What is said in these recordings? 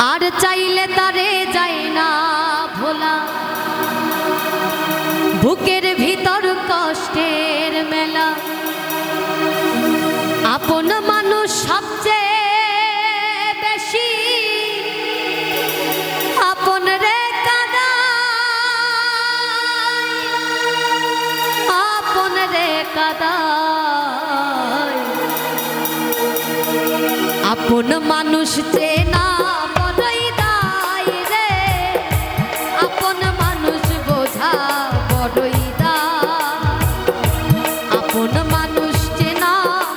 আর চাইলে তারে যায় না ভোলা, বুকের ভিতর কষ্টের মেলা। আপন মানুষ সবচেয়ে বেশি আপন রে কাদায়, আপন রে কাদায়। আপন মানুষ চেনা বড়ই দায় রে, আপন মানুষ বোঝা বড়ই দায়। আপন মানুষ চেনা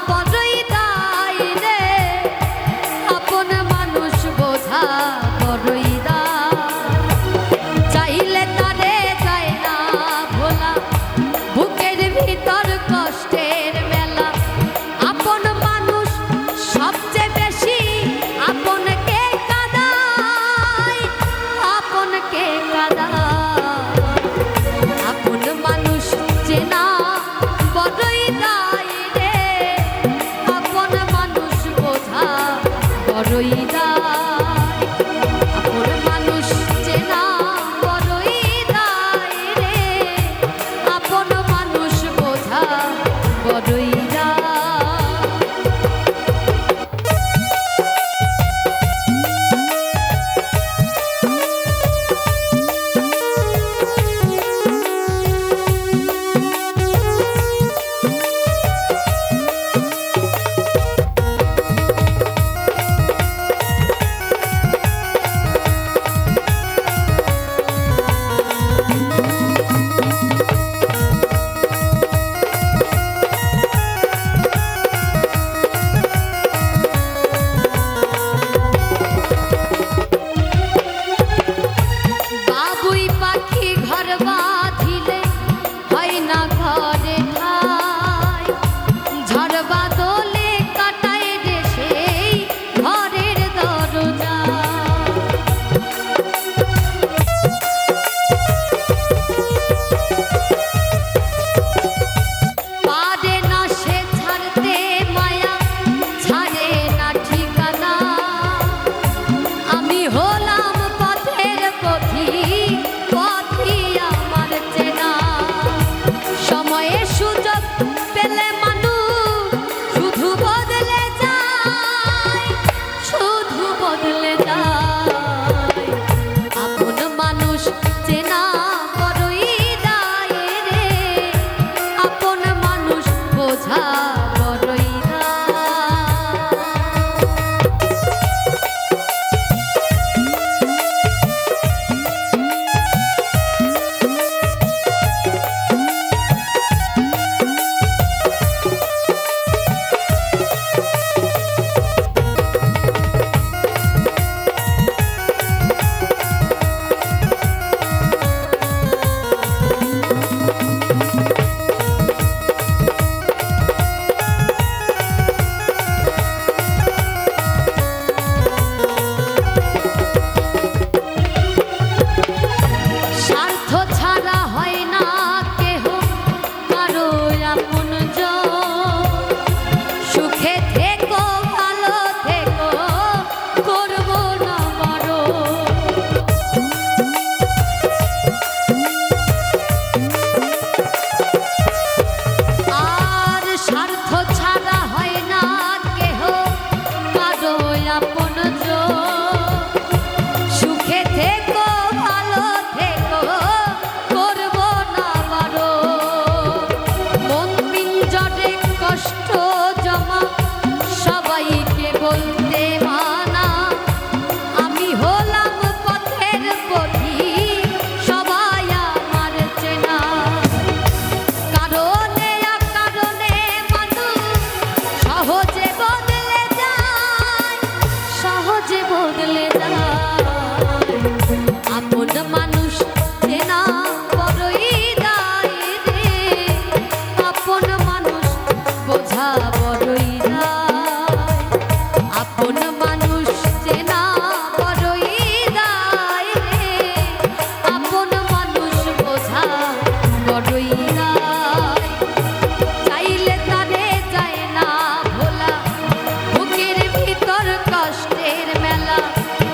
বড়ই দায় রে, আপন মানুষ বোঝা বড়ই দায়। চাইলে তারে যায় না ভোলা, বুকের ভিতর কষ্টের মেলা। আপন মানুষ সবচেয়ে বেশি আপনকে কাঁদায়, আপনকে কাঁদায়। আপন মানুষ চেনা বড়ই দায় রে, আপন মানুষ বোঝা বড়ই দায়। আপন মানুষ চেনা বড়ই দায় রে, আপন মানুষ বোঝা বড়ই দায়।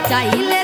চাইলে